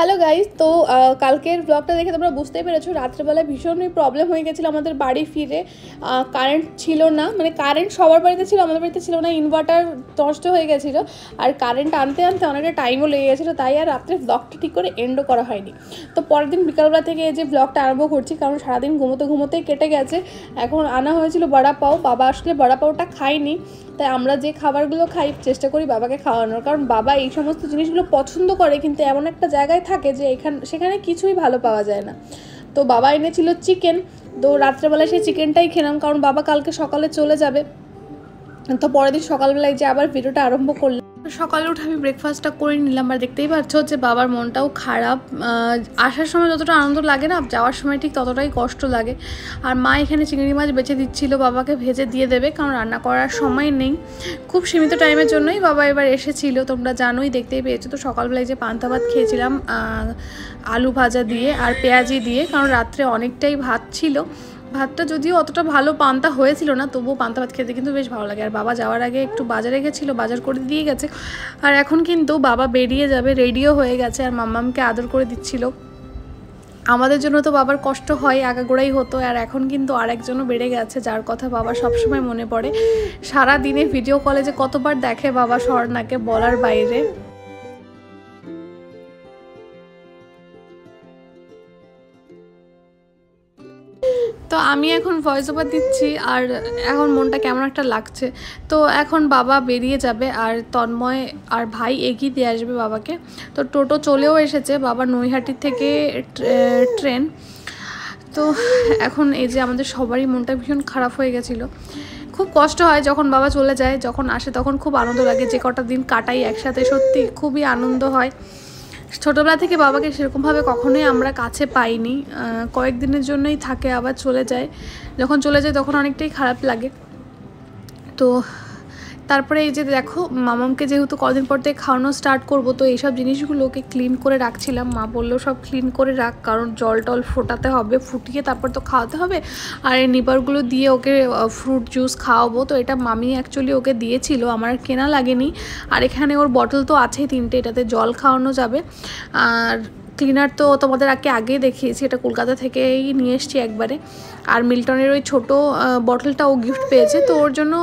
Hello guys, তো কালকের ব্লগটা দেখে তোমরা বুঝতেই পেরেছো রাত্রেবেলা ভীষণই প্রবলেম হয়ে গেছিলো আমাদের বাড়ি ফিরে। কারেন্ট ছিল না, মানে কারেন্ট সবার বাড়িতে ছিল, আমাদের বাড়িতে ছিল না। ইনভার্টার নষ্ট হয়ে গেছিলো আর কারেন্ট আনতে আনতে অনেকটা টাইমও লেগে গেছিলো, তাই আর রাত্রে ব্লগটা ঠিক করে এন্ডও করা হয়নি। তো পরের দিন বিকালবেলা থেকে এই যে ব্লগটা আরম্ভ করছি, কারণ সারাদিন ঘুমোতেই কেটে গেছে। এখন আনা হয়েছিল বড়া পাও, বাবা আসলে বড়া পাওটা খায়নি, তাই আমরা যে খাবারগুলো খাই চেষ্টা করি বাবাকে খাওয়ানোর, কারণ বাবা এই সমস্ত জিনিসগুলো পছন্দ করে, কিন্তু এমন একটা জায়গায় থাকে যে সেখানে কিছুই ভালো পাওয়া যায় না। তো বাবা এনেছিল চিকেন, তো রাত্রেবেলায় সেই চিকেনটাই খেলাম, কারণ বাবা কালকে সকালে চলে যাবে। তো পরের দিন সকালবেলায় যে আবার ভিডিওটা আরম্ভ করলাম। সকালে উঠে আমি ব্রেকফাস্টটা করে নিলাম, আর দেখতেই পাচ্ছ যে বাবার মনটাও খারাপ। আসার সময় যতটা আনন্দ লাগে না, যাওয়ার সময় ঠিক ততটাই কষ্ট লাগে। আর মা এখানে চিংড়ি মাছ বেছে দিচ্ছিল, বাবাকে ভেজে দিয়ে দেবে, কারণ রান্না করার সময় নেই। খুব সীমিত টাইমের জন্যই বাবা এবার এসেছিল, তোমরা জানোই, দেখতেই পেয়েছো। তো সকালবেলায় যে পান্তা ভাত খেয়েছিলাম আলু ভাজা দিয়ে আর পেঁয়াজি দিয়ে, কারণ রাত্রে অনেকটাই ভাত ছিল। ভাতটা যদিও অতটা ভালো পান্তা হয়েছিল না, তবুও পান্তা ভাত খেতে কিন্তু বেশ ভালো লাগে। আর বাবা যাওয়ার আগে একটু বাজারে গেছিলো, বাজার করে দিয়ে গেছে। আর এখন কিন্তু বাবা বেরিয়ে যাবে, রেডিও হয়ে গেছে, আর মাম্মামকে আদর করে দিচ্ছিল। আমাদের জন্য তো বাবার কষ্ট হয়, আগাগোড়াই হতো, আর এখন কিন্তু আরেকজনও বেড়ে গেছে, যার কথা বাবা সবসময় মনে পড়ে। সারা দিনে ভিডিও কলে যে কতবার দেখে বাবা স্বর্ণাকে, বলার বাইরে। তো আমি এখন ভয়েস ওভার দিচ্ছি, আর এখন মনটা কেমন একটা লাগছে। তো এখন বাবা বেরিয়ে যাবে, আর তন্ময় আর ভাই এগিয়ে দিয়ে আসবে বাবাকে। তো টোটো চলেও এসেছে, বাবা নৈহাটির থেকে ট্রেন। তো এখন এই যে আমাদের সবারই মনটা ভীষণ খারাপ হয়ে গেছিলো। খুব কষ্ট হয় যখন বাবা চলে যায়, যখন আসে তখন খুব আনন্দ লাগে, যে কটা দিন কাটাই একসাথে সত্যি খুবই আনন্দ হয়। ছোটোবেলা থেকে বাবাকে সেরকমভাবে কখনোই আমরা কাছে পাইনি, কয়েকদিনের জন্যই থাকে, আবার চলে যায়। যখন চলে যায় তখন অনেকটাই খারাপ লাগে। তো তারপরে এই যে দেখো, মামামকে যেহেতু কদিন পর থেকে খাওয়ানো স্টার্ট করবো, তো এইসব জিনিসগুলো ওকে ক্লিন করে রাখছিলাম। মা বললো সব ক্লিন করে রাখ, কারণ জল টল ফোটাতে হবে, ফুটিয়ে তারপর তো খাওয়াতে হবে। আর এই নিবারগুলো দিয়ে ওকে ফ্রুট জুস খাওয়াবো। তো এটা মামি অ্যাকচুয়ালি ওকে দিয়েছিল, আমার কেনা লাগেনি। আর এখানে ওর বটল তো আছেই 3টে, এটাতে জল খাওয়ানো যাবে। আর ক্লিনার তো তোমাদের আগেই দেখিয়েছি, এটা কলকাতা থেকেই নিয়ে এসেছি একবারে। আর মিল্টনের ওই ছোটো বটলটা ও গিফট পেয়েছে, তো ওর জন্য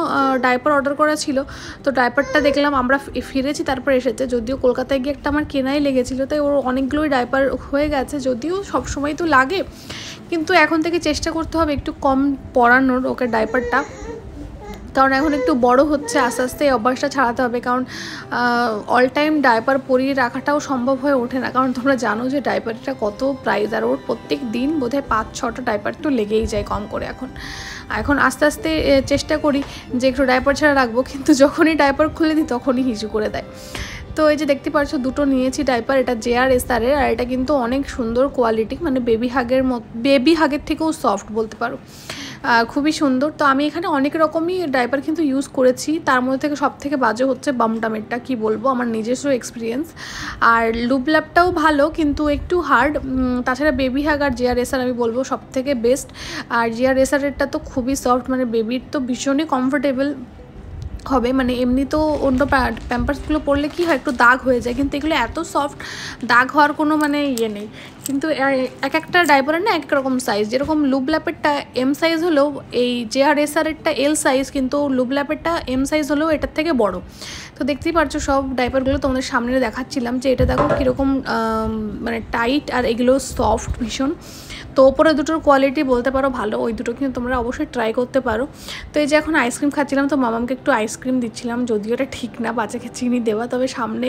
ডাইপার অর্ডার করা ছিল। তো ডাইপারটা দেখলাম, আমরা ফিরেছি তারপর এসেছে, যদিও কলকাতায় গিয়ে একটা আমার কেনাই লেগেছিলো, তাই ওর অনেকগুলোই ডাইপার হয়ে গেছে। যদিও সবসময় তো লাগে, কিন্তু এখন থেকে চেষ্টা করতে হবে একটু কম পরানোর ওকে ডাইপারটা, কারণ এখন একটু বড় হচ্ছে, আস্তে আস্তে এই অভ্যাসটা ছাড়াতে হবে। কারণ অল টাইম ডাইপার পরিয়ে রাখাটাও সম্ভব হয়ে ওঠে না, কারণ তোমরা জানো যে ডাইপারটা কত প্রাইস, আর ওর প্রত্যেক দিন বোধহয় 5-6টা ডাইপার তো লেগেই যায় কম করে। এখন আস্তে আস্তে চেষ্টা করি যে একটু ডাইপার ছাড়া রাখবো, কিন্তু যখনই ডাইপার খুলে দিই তখনই হিজু করে দেয়। তো এই যে দেখতে পাচ্ছ, দুটো নিয়েছি ডাইপার, এটা JRSR-এর, আর এটা কিন্তু অনেক সুন্দর কোয়ালিটি, মানে বেবি হাগের থেকেও সফট বলতে পারো, খুবই সুন্দর। তো আমি এখানে অনেক রকমই ডাইপার কিন্তু ইউজ করেছি, তার মধ্যে থেকে সব থেকে বাজে হচ্ছে বামটামেরটা, কি বলবো, আমার নিজস্ব এক্সপিরিয়েন্স। আর লুবল্যাপটাও ভালো, কিন্তু একটু হার্ড। তাছাড়া বেবি হাগ আর JRSR আমি বলবো সব থেকে বেস্ট। আর JRSR-এরটা তো খুবই সফট, মানে বেবির তো ভীষণই কমফোর্টেবল হবে। মানে এমনি তো অন্য প্যাম্পার্সগুলো পরলে কি হয়, একটু দাগ হয়ে যায়, কিন্তু এগুলো এত সফট, দাগ হওয়ার কোনো মানে ইয়ে নেই। কিন্তু এক একটা ডাইপারের না এক এক রকম সাইজ, যেরকম লুবল্যাপেরটা M সাইজ হলেও এই JRSR-এরটা L সাইজ, কিন্তু লুবল্যাপেরটা M সাইজ হলেও এটার থেকে বড়। তো দেখতেই পারছো সব ডাইপারগুলো তোমাদের সামনে দেখাচ্ছিলাম, যে এটা দেখো কীরকম মানে টাইট, আর এগুলো সফট ভীষণ। তো ওপরে দুটোর কোয়ালিটি বলতে পারো ভালো, ওই দুটো কিন্তু তোমরা অবশ্যই ট্রাই করতে পারো। তো এই যে এখন আইসক্রিম খাচ্ছিলাম, তো মামামকে একটু আইসক্রিম দিচ্ছিলাম, যদিও এটা ঠিক না বাচ্চাকে চিনি দেওয়া, তবে সামনে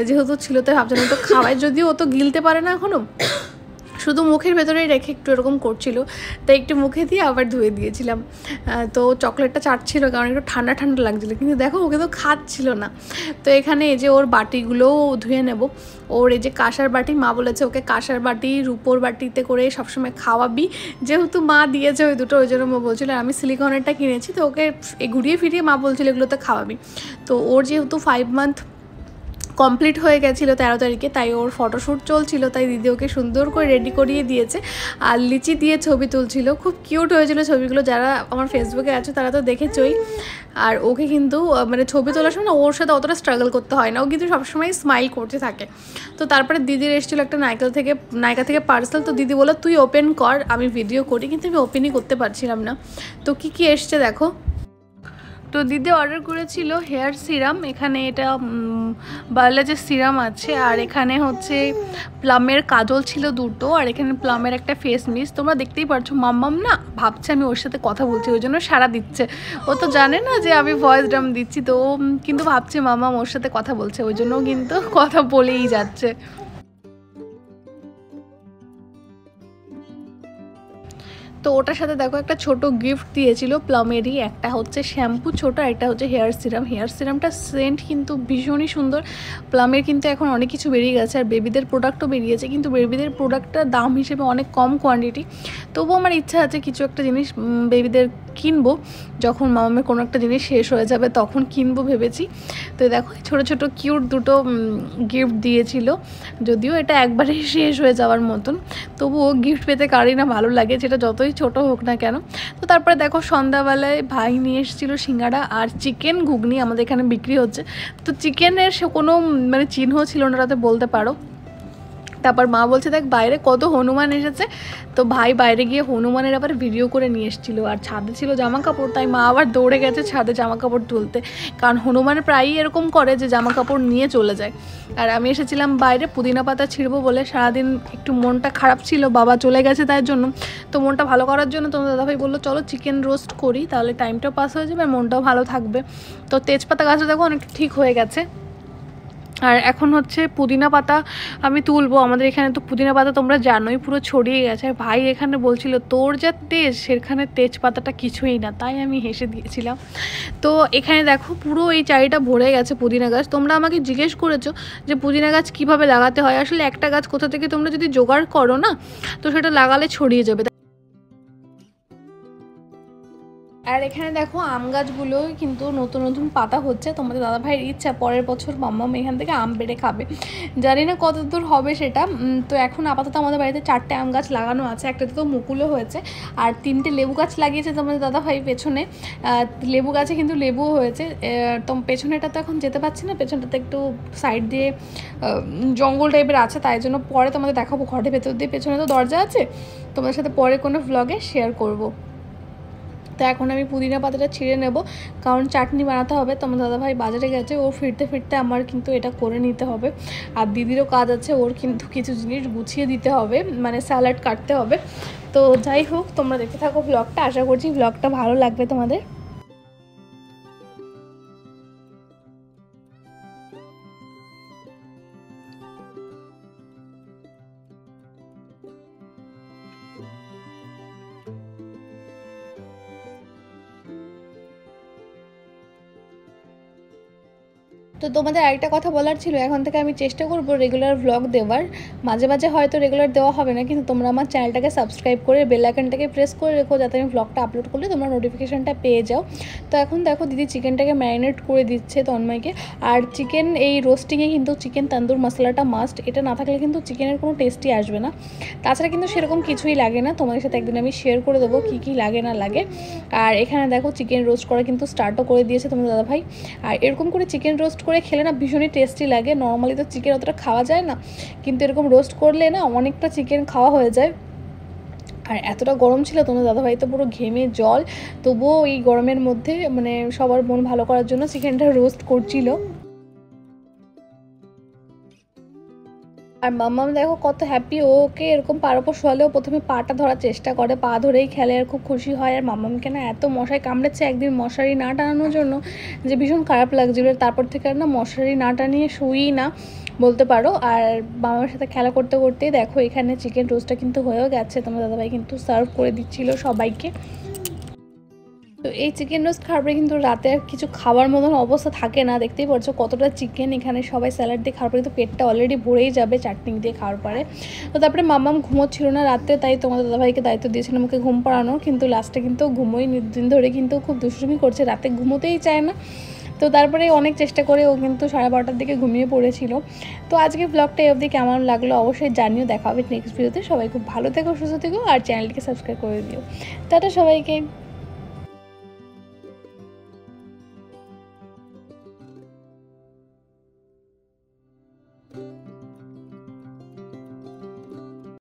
যেহেতু ছিল তাই ভাবছিলাম তো খাওয়ায়, যদিও ও তো গিলতে পারে না এখনও, শুধু মুখের ভেতরেই রেখে একটু এরকম করছিল, তাই একটু মুখে দিয়ে আবার ধুয়ে দিয়েছিলাম। তো চকলেটটা চাটছিল, কারণ একটু ঠান্ডা ঠান্ডা লাগছিলো, কিন্তু দেখো ওকে তো খাচ্ছিল না। তো এখানে এই যে ওর বাটিগুলোও ধুয়ে নেব। ওর এই যে কাঁসার বাটি, মা বলেছে ওকে কাঁসার বাটি রুপোর বাটিতে করে সবসময় খাওয়াবি, যেহেতু মা দিয়েছে ওই দুটো, ওই জন্য মা বলছিল। আর আমি সিলিকনেরটা কিনেছি, তো ওকে ঘুরিয়ে ফিরিয়ে মা বলছিল এগুলোতে খাওয়াবি। তো ওর যেহেতু 5 মান্থ কমপ্লিট হয়ে গেছিলো 13 তারিখে, তাই ওর ফটোশ্যুট চলছিল, তাই দিদি ওকে সুন্দর করে রেডি করিয়ে দিয়েছে আর লিচি দিয়ে ছবি তুলছিল। খুব কিউট হয়েছিল ছবিগুলো, যারা আমার ফেসবুকে আছে তারা তো দেখেছই। আর ওকে কিন্তু মানে ছবি তোলার সময় না ওর সাথে অতটা স্ট্রাগল করতে হয় না, ও কিন্তু সবসময় স্মাইল করতে থাকে। তো তারপরে দিদির এসেছিলো একটা নায়িকা থেকে পার্সেল, তো দিদি বললো তুই ওপেন কর, আমি ভিডিও করি, কিন্তু আমি ওপেনই করতে পারছিলাম না। তো কি এসছে দেখো। তো দিদি অর্ডার করেছিল হেয়ার সিরাম, এখানে এটা বায়োলজির সিরাম আছে, আর এখানে হচ্ছে প্লামের কাজল ছিল দুটো, আর এখানে প্লামের একটা ফেস মিস্ট। তোমরা দেখতেই পারছো মাম্মাম না ভাবছে আমি ওর সাথে কথা বলছি, ওই জন্য সাড়া দিচ্ছে। ও তো জানে না যে আমি ভয়েস ড্রাম দিচ্ছি, তো ও কিন্তু ভাবছে মাম্মাম ওর সাথে কথা বলছে, ওই জন্য কিন্তু কথা বলেই যাচ্ছে। তো ওটার সাথে দেখো একটা ছোট গিফট দিয়েছিল প্লামেরই, একটা হচ্ছে শ্যাম্পু ছোট, একটা হচ্ছে হেয়ার সিরামটা সেন্ট কিন্তু ভীষণই সুন্দর। প্লামের কিন্তু এখন অনেক কিছু বেরিয়ে গেছে, আর বেবিদের প্রোডাক্টও বেরিয়েছে, কিন্তু বেবিদের প্রোডাক্টটার দাম হিসেবে অনেক কম কোয়ান্টিটি। তবুও আমার ইচ্ছা আছে কিছু একটা জিনিস বেবিদের কিনবো, যখন মামামের কোনো একটা জিনিস শেষ হয়ে যাবে তখন কিনবো ভেবেছি। তো দেখো ছোটো ছোটো কিউট দুটো গিফট দিয়েছিল, যদিও এটা একবারে শেষ হয়ে যাওয়ার মতন, তবুও গিফট পেতে কারই না ভালো লাগে, যেটা যতই ছোট হোক না কেন। তো তারপরে দেখো সন্ধ্যাবেলায় ভাই নিয়ে এসেছিলো সিঙ্গাড়া আর চিকেন ঘুগনি, আমাদের এখানে বিক্রি হচ্ছে। তো চিকেনের সে কোনো মানে চিহ্ন ছিল না তাতে বলতে পারো। তারপর মা বলছে দেখ বাইরে কত হনুমান এসেছে, তো ভাই বাইরে গিয়ে হনুমানের আবার ভিডিও করে নিয়ে এসেছিলো। আর ছাদে ছিল জামা কাপড়, তাই মা আবার দৌড়ে গেছে ছাদে জামা কাপড় তুলতে, কারণ হনুমানের প্রায়ই এরকম করে যে জামা কাপড় নিয়ে চলে যায়। আর আমি এসেছিলাম বাইরে পুদিনা পাতা ছিঁড়বো বলে, সারাদিন একটু মনটা খারাপ ছিল, বাবা চলে গেছে তার জন্য। তো মনটা ভালো করার জন্য তোমার দাদাভাই বললো চলো চিকেন রোস্ট করি, তাহলে টাইমটাও পাস হয়ে যাবে আর মনটাও ভালো থাকবে। তো তেজপাতা গাছটা দেখো অনেকটা ঠিক হয়ে গেছে। আর এখন হচ্ছে পুদিনা পাতা আমি তুলবো, আমাদের এখানে তো পুদিনা পাতা তোমরা জানোই পুরো ছড়িয়ে গেছে। আর ভাই এখানে বলছিল তোর যা তেজ, সেখানে তেজপাতাটা কিছুই না, তাই আমি হেসে দিয়েছিলাম। তো এখানে দেখো পুরো এই চারিটা ভরে গেছে পুদিনা গাছ। তোমরা আমাকে জিজ্ঞেস করেছো যে পুদিনা গাছ কিভাবে লাগাতে হয়, আসলে একটা গাছ কোথা থেকে তোমরা যদি জোগাড় করো না, তো সেটা লাগালে ছড়িয়ে যাবে। আর এখানে দেখো আম গাছগুলো কিন্তু নতুন নতুন পাতা হচ্ছে, তোমাদের দাদা ভাইয়ের ইচ্ছা পরের বছর মাম্মাম এখান থেকে আম পেড়ে খাবে, জানি না কত দূর হবে সেটা। তো এখন আপাতত আমাদের বাড়িতে 4টে আম গাছ লাগানো আছে, একটাতে তো মুকুলও হয়েছে, আর 3টে লেবু গাছ লাগিয়েছে তোমাদের দাদা ভাই পেছনে। লেবু গাছে কিন্তু লেবুও হয়েছে। তো পেছনেটা তো এখন যেতে পারছি না, পেছনটাতে একটু সাইড দিয়ে জঙ্গল টাইপের আছে, তাই জন্য পরে তোমাদের দেখাবো ঘরের ভেতর দিয়ে, পেছনে তো দরজা আছে, তোমাদের সাথে পরে কোনো ভ্লগে শেয়ার করবো। তো এখন আমি পুদিনা পাতাটা ছিঁড়ে নেব, কারণ চাটনি বানাতে হবে। তোমার দাদাভাই বাজারে গেছে, ও ফিরতে ফিরতে আমার কিন্তু এটা করে নিতে হবে। আর দিদিরও কাজ আছে, ওর কিন্তু কিছু জিনিস গুছিয়ে দিতে হবে, মানে স্যালাড কাটতে হবে। তো যাই হোক তোমরা দেখতে থাকো ব্লগটা, আশা করছি ব্লগটা ভালো লাগবে তোমাদের। তো তোমাদের আরেকটা কথা বলার ছিল, এখন থেকে আমি চেষ্টা করব রেগুলার ভ্লগ দেওয়ার। মাঝে মাঝে হয়তো রেগুলার দেওয়া হবে না, কিন্তু তোমরা আমার চ্যানেলটাকে সাবস্ক্রাইব করে বেল আইকনটাকে প্রেস করে রেখো, যাতে আমি ভ্লগটা আপলোড করলে তোমরা নোটিফিকেশনটা পেয়ে যাও। তো এখন দেখো দিদি চিকেনটাকে ম্যারিনেট করে দিচ্ছে তন্ময়কে। আর চিকেন এই রোস্টিংয়ে কিন্তু চিকেন তন্দুর মশলাটা মাস্ট, এটা না থাকলে কিন্তু চিকেনের কোনো টেস্টই আসবে না। তাছাড়া কিন্তু সেরকম কিছুই লাগে না, তোমাদের সাথে একদিন আমি শেয়ার করে দেবো কী কী লাগে না লাগে। আর এখানে দেখো চিকেন রোস্ট করা কিন্তু স্টার্টও করে দিয়েছে তোমার দাদাভাই। আর এরকম করে চিকেন রোস্ট করে খেলে না ভীষণই টেস্টি লাগে। নর্মালি তো চিকেন অতটা খাওয়া যায় না, কিন্তু এরকম রোস্ট করলে না অনেকটা চিকেন খাওয়া হয়ে যায়। আর এতটা গরম ছিল, তোমার দাদাভাই তো পুরো ঘেমে জল, তবুও এই গরমের মধ্যে মানে সবার মন ভালো করার জন্য চিকেনটা রোস্ট করছিল। আর মাম্মাম দেখো কত হ্যাপি, ওকে এরকম পার ওপর শোয়ালেও প্রথমে পাটা ধরার চেষ্টা করে, পা ধরেই খেলে আর খুব খুশি হয়। আর মাম্মামকে না এত মশায় কামড়েছে একদিন মশারি না টানানোর জন্য, যে ভীষণ খারাপ লাগছিল। তারপর থেকে আর না মশারি না টানিয়ে শুই না বলতে পারো। আর মামার সাথে খেলা করতে করতেই দেখো এখানে চিকেন রোস্টটা কিন্তু হয়েও গেছে, তোমার দাদাভাই কিন্তু সার্ভ করে দিচ্ছিল সবাইকে। তো এই চিকেন রোস্ট খাওয়ার পরে কিন্তু রাতে আর কিছু খাওয়ার মতন অবস্থা থাকে না, দেখতেই পাচ্ছ কতটা চিকেন। এখানে সবাই স্যালাড দিয়ে খাওয়ার পরে কিন্তু পেটটা অলরেডি ভরেই যাবে চাটনি দিয়ে খাওয়ার পরে। তো তারপরে মাম্মাম ঘুমোচ্ছিল না রাতে, তাই তোমাদের দাদাভাইকে দায়িত্ব দিয়েছিলাম ওকে ঘুম পাড়ানোর, কিন্তু লাস্টে কিন্তু ঘুমোই দিন ধরে কিন্তু খুব দুষ্টুমি করছে, রাতে ঘুমোতেই চায় না। তো তারপরে অনেক চেষ্টা করে ও কিন্তু 12:30টার দিকে ঘুমিয়ে পড়েছিল। তো আজকে ব্লগটা এই অবধি কেমন লাগলো অবশ্যই জানিও। দেখা হবে নেক্সট ভিডিওতে। সবাই খুব ভালো থেকো, সুস্থ থেকো আর চ্যানেলটিকে সাবস্ক্রাইব করে দিও। টাটা সবাইকে।